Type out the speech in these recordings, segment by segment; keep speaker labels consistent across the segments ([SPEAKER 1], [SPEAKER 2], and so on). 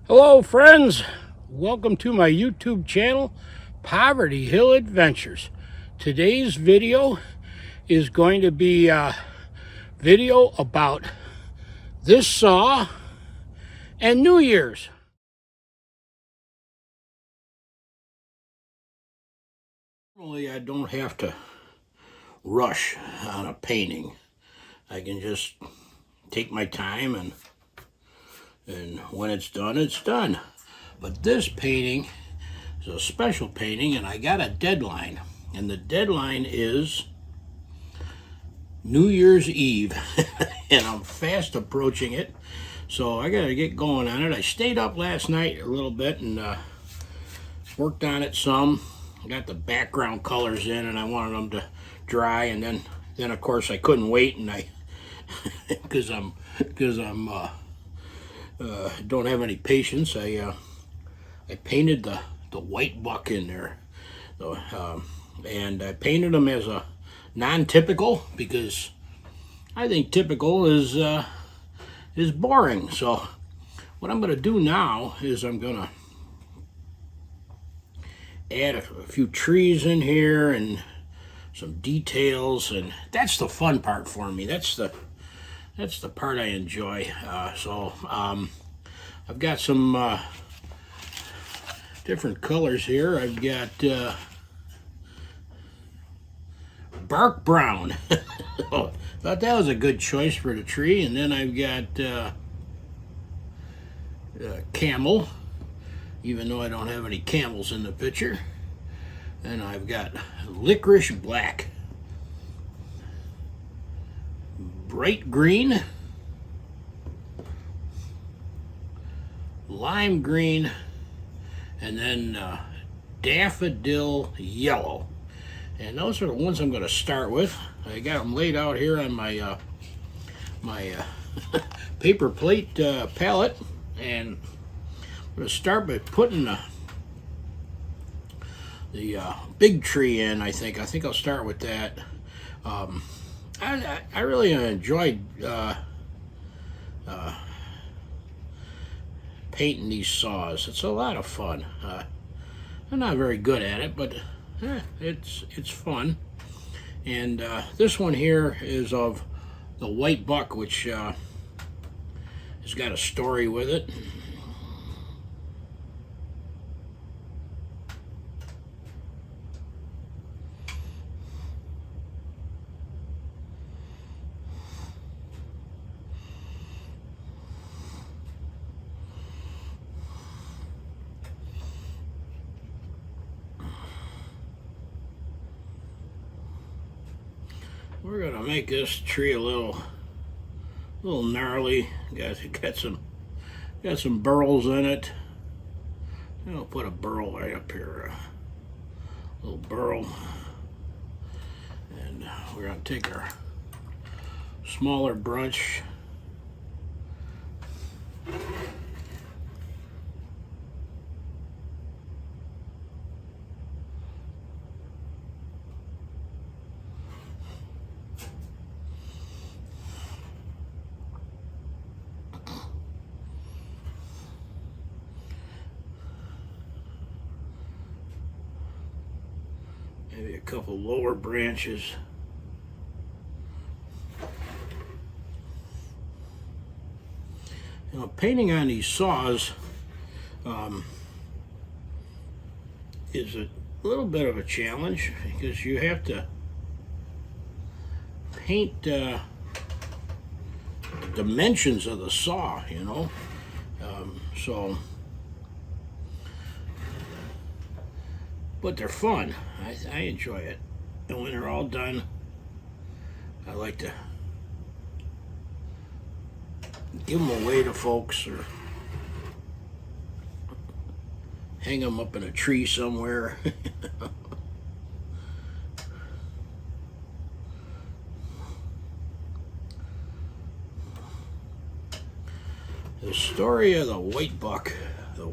[SPEAKER 1] Hello friends, welcome to my YouTube channel, Poverty Hill Adventures. Today's video is going to be a video about this saw and New Year's. Normally I don't have to rush on a painting. I can just take my time and when it's done, it's done. But this painting is a special painting and I got a deadline. And the deadline is New Year's Eve. And I'm fast approaching it. So I gotta get going on it. I stayed up last night a little bit and worked on it some. I got the background colors in and I wanted them to dry, and then of course I couldn't wait, and I because I'm don't have any patience. I painted the white buck in there, and I painted them as a non-typical because I think typical is boring. So what I'm going to do now is I'm going to add a few trees in here and some details, and that's the fun part for me. That's the part I enjoy. I've got some different colors here. I've got bark brown. Thought that was a good choice for the tree. And then I've got camel, even though I don't have any camels in the picture. And I've got licorice black, bright green, lime green, and then daffodil yellow. And those are the ones I'm going to start with. I got them laid out here on my paper plate palette, and I'm going to start by putting the big tree in. I think I'll start with that. I really enjoyed painting these saws. It's a lot of fun. I'm not very good at it, but it's fun. And this one here is of the white buck, which has got a story with it. We're gonna make this tree a little gnarly. Got some burls in it. I'll put a burl right up here, a little burl, and we're gonna take our smaller brush. Maybe a couple lower branches. You know, painting on these saws is a little bit of a challenge because you have to paint the dimensions of the saw, you know. But they're fun. I enjoy it. And when they're all done, I like to give them away to folks or hang them up in a tree somewhere. The story of the white buck. The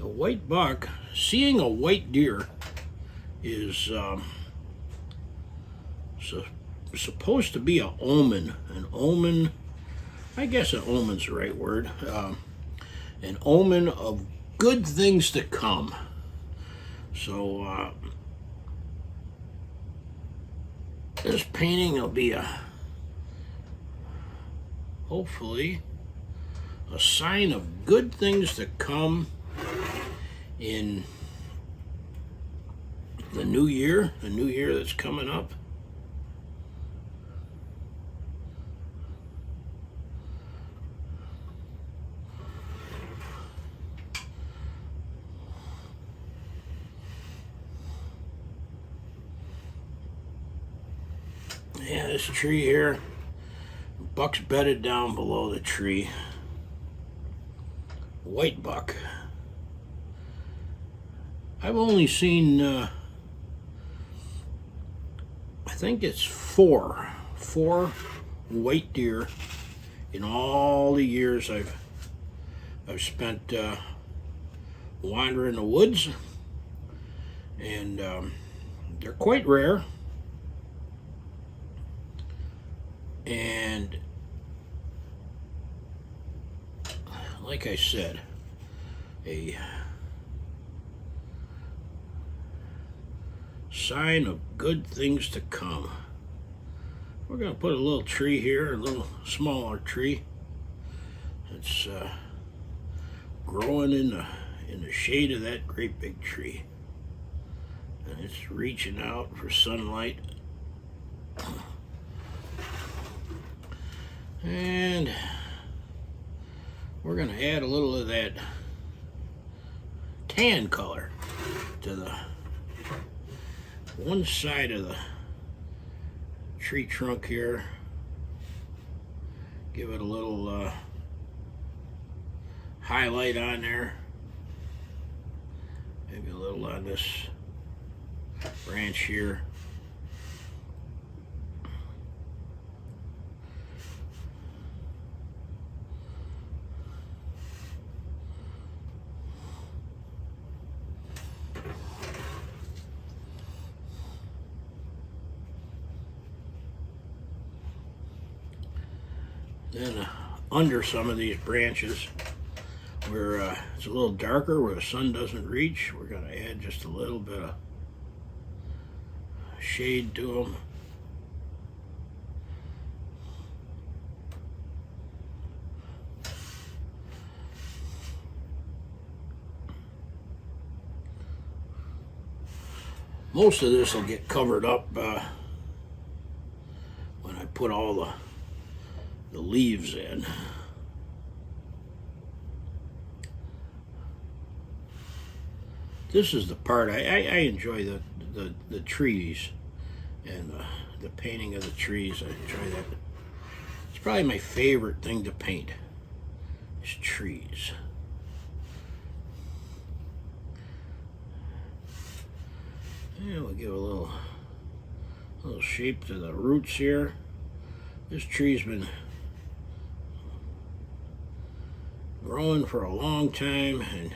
[SPEAKER 1] white buck, seeing a white deer is supposed to be an omen. An omen, I guess an omen's the right word. an omen of good things to come. So this painting will be hopefully a sign of good things to come in the new year that's coming up. Yeah, this tree here, buck's bedded down below the tree. White buck. I've only seen, I think it's four white deer in all the years I've spent wandering the woods, and they're quite rare. And like I said, a sign of good things to come. We're going to put a little tree here, a little smaller tree. It's growing in the shade of that great big tree. And it's reaching out for sunlight. And we're going to add a little of that tan color to the one side of the tree trunk here. Give it a little highlight on there. Maybe a little on this branch here. Then under some of these branches where it's a little darker, where the sun doesn't reach, we're going to add just a little bit of shade to them. Most of this will get covered up when I put all the leaves in. This is the part I enjoy, the trees and the painting of the trees. I enjoy that. It's probably my favorite thing to paint is trees. And we'll give a little shape to the roots here. This tree's been growing for a long time, and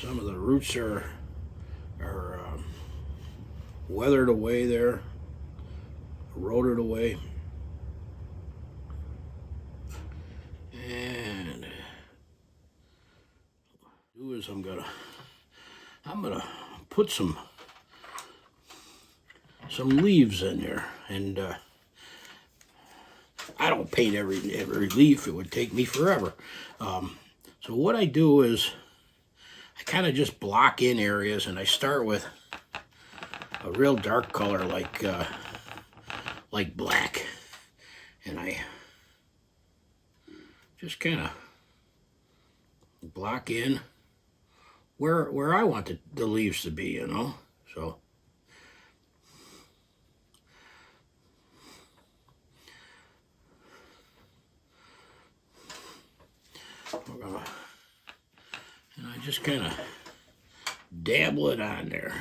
[SPEAKER 1] some of the roots are weathered away there, eroded away. And do is I'm gonna put some leaves in there, and I don't paint every leaf. It would take me forever. So what I do is I kind of just block in areas, and I start with a real dark color like black, and I just kind of block in where I want the leaves to be, you know. So and I just kind of dabble it on there.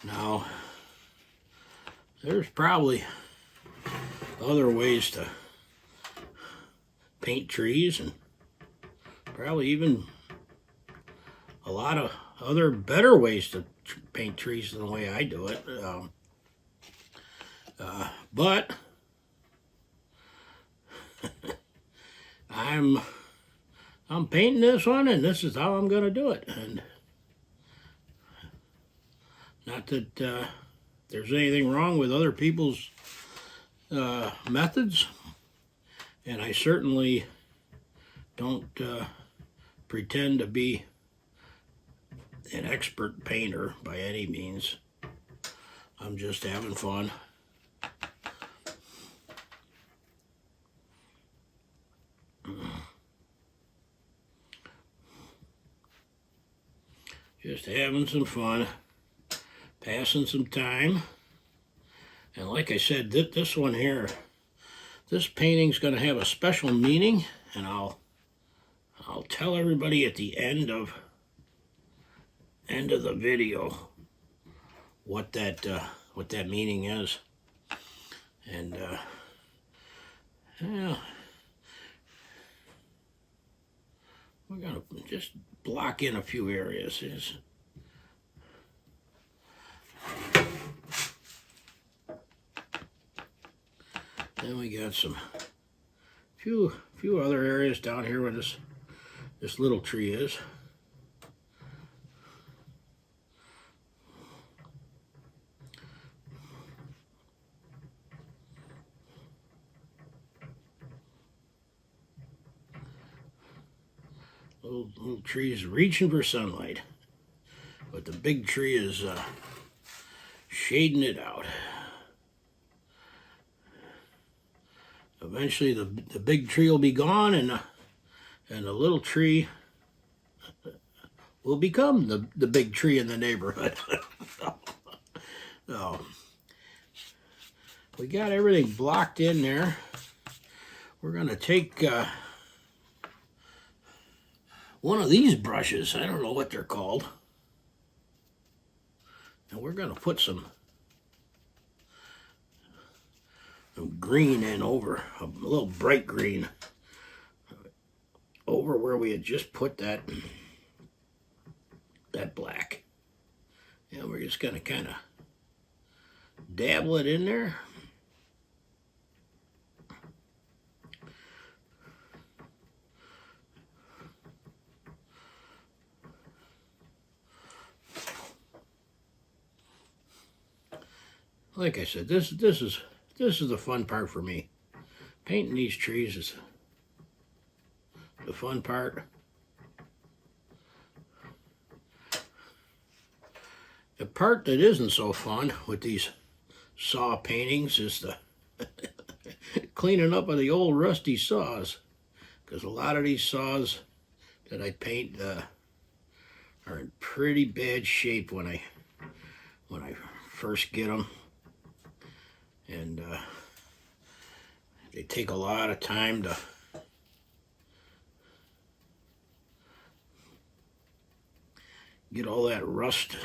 [SPEAKER 1] Now, there's probably other ways to paint trees, and probably even a lot of other better ways to paint trees than the way I do it. But I'm painting this one, and this is how I'm going to do it. And not that there's anything wrong with other people's methods, and I certainly don't pretend to be an expert painter by any means. I'm just having fun. Just having some fun, passing some time. And like I said, this one here, this painting's going to have a special meaning, and I'll tell everybody at the end of the video what that meaning is. And yeah, we're gonna just block in a few areas. Then we got some few other areas down here where this little tree is. Little trees reaching for sunlight, but the big tree is shading it out. Eventually the big tree will be gone, and the little tree will become the big tree in the neighborhood. So we got everything blocked in there. We're gonna take one of these brushes, I don't know what they're called, and we're gonna put some green in over, a little bright green, over where we had just put that black. And we're just gonna kind of dabble it in there. Like I said, this is the fun part for me. Painting these trees is the fun part. The part that isn't so fun with these saw paintings is the cleaning up of the old rusty saws, because a lot of these saws that I paint are in pretty bad shape when I first get them. And they take a lot of time to get all that rust,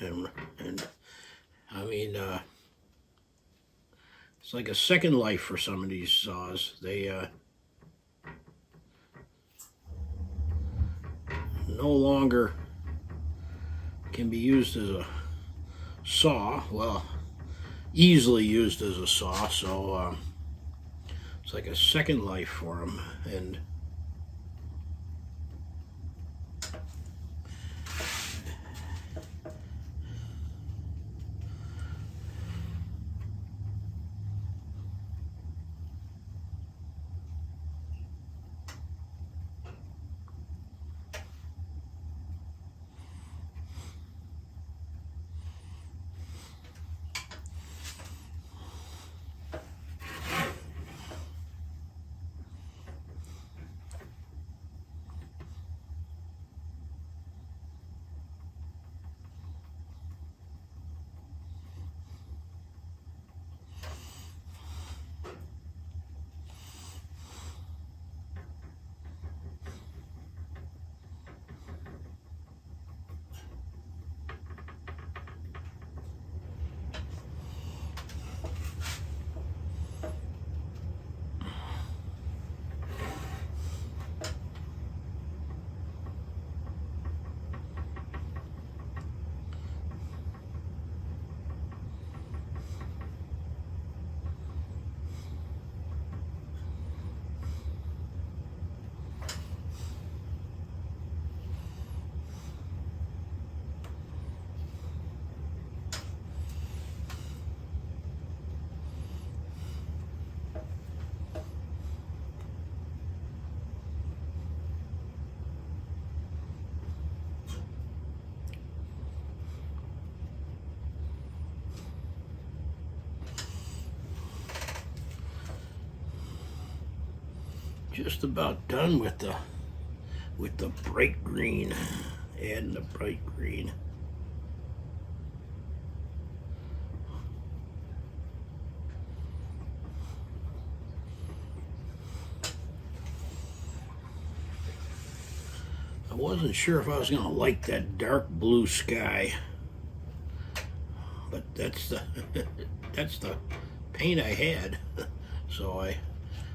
[SPEAKER 1] and I mean, it's like a second life for some of these saws. They no longer can be used as a saw. Well, easily used as a saw, so it's like a second life for them. And just about done with the bright green. Adding the bright green. I wasn't sure if I was going to like that dark blue sky, but that's the that's the paint I had. So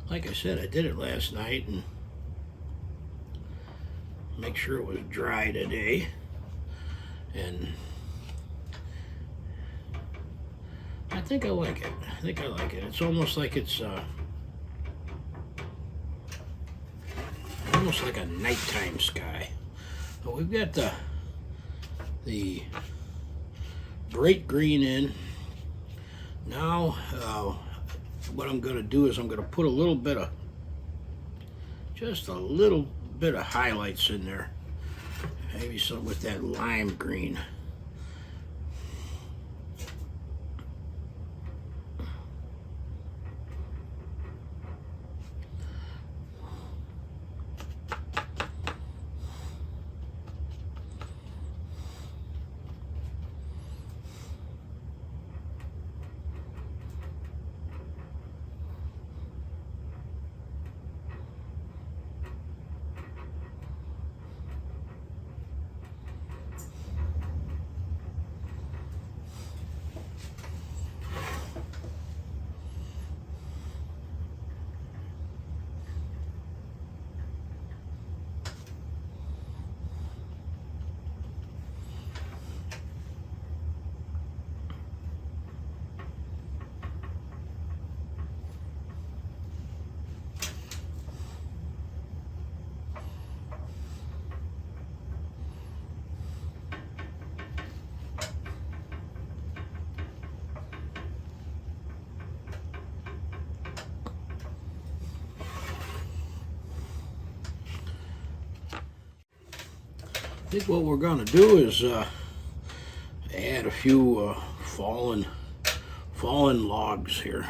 [SPEAKER 1] like I said, I did it last night and make sure it was dry today. And I think I like it. I think I like it. It's almost like it's almost like a nighttime sky. But we've got the bright green in. Now what I'm going to do is I'm going to put just a little bit of highlights in there. Maybe some with that lime green. I think what we're going to do is add a few fallen logs here.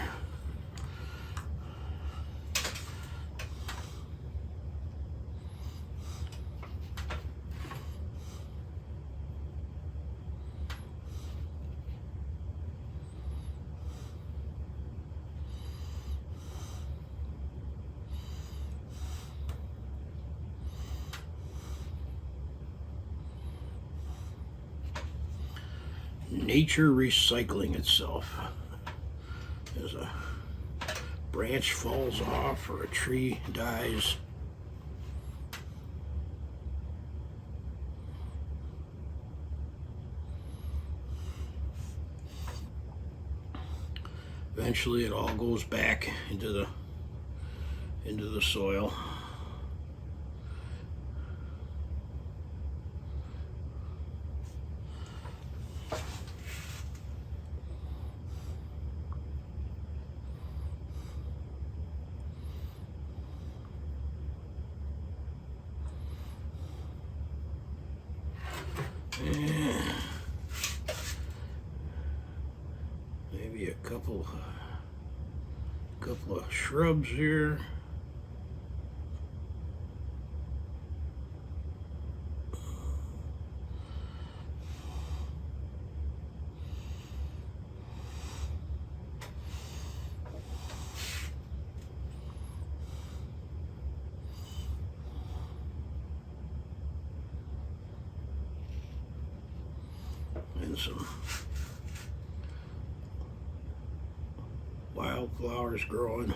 [SPEAKER 1] Nature recycling itself. As a branch falls off or a tree dies, eventually it all goes back into the soil. Maybe a couple of shrubs here. And some wildflowers growing.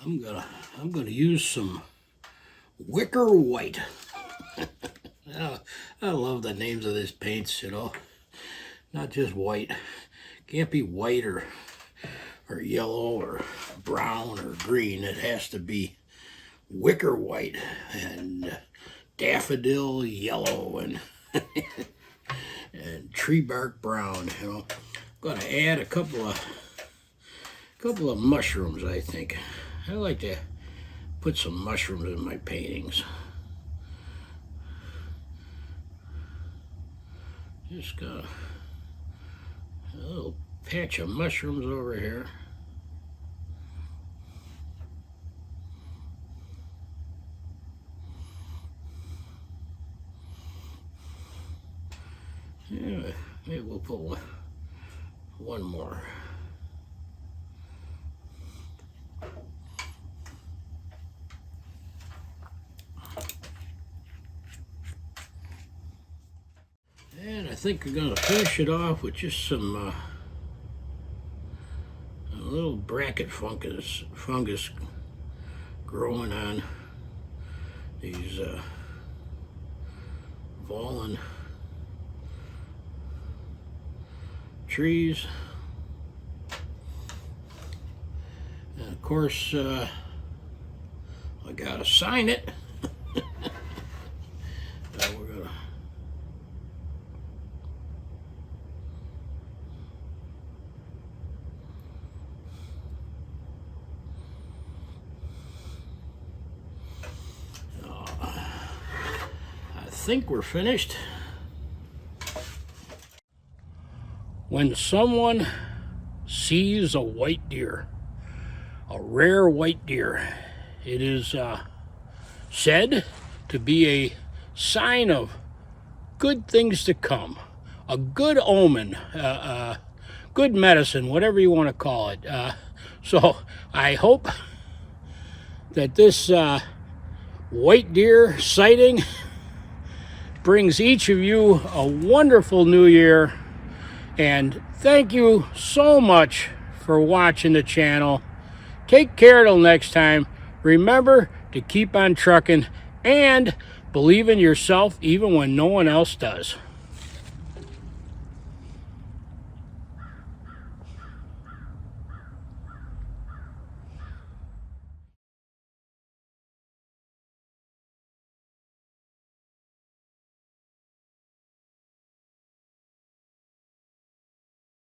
[SPEAKER 1] I'm gonna use some Wicker White. I love the names of these paints, you know. Not just white. Can't be white or yellow or brown or green. It has to be Wicker White and daffodil yellow and and tree bark brown. You know, I'm gonna add a couple of mushrooms. I think I like to put some mushrooms in my paintings. Just got a little patch of mushrooms over here. Yeah, maybe we'll put one more. And I think we're going to finish it off with just some a little bracket fungus growing on these fallen trees. And of course, I gotta sign it. We're gonna I think we're finished. When someone sees a white deer, a rare white deer, it is said to be a sign of good things to come, a good omen, good medicine, whatever you want to call it. So I hope that this white deer sighting brings each of you a wonderful new year. And thank you so much for watching the channel. Take care till next time. Remember to keep on trucking and believe in yourself even when no one else does.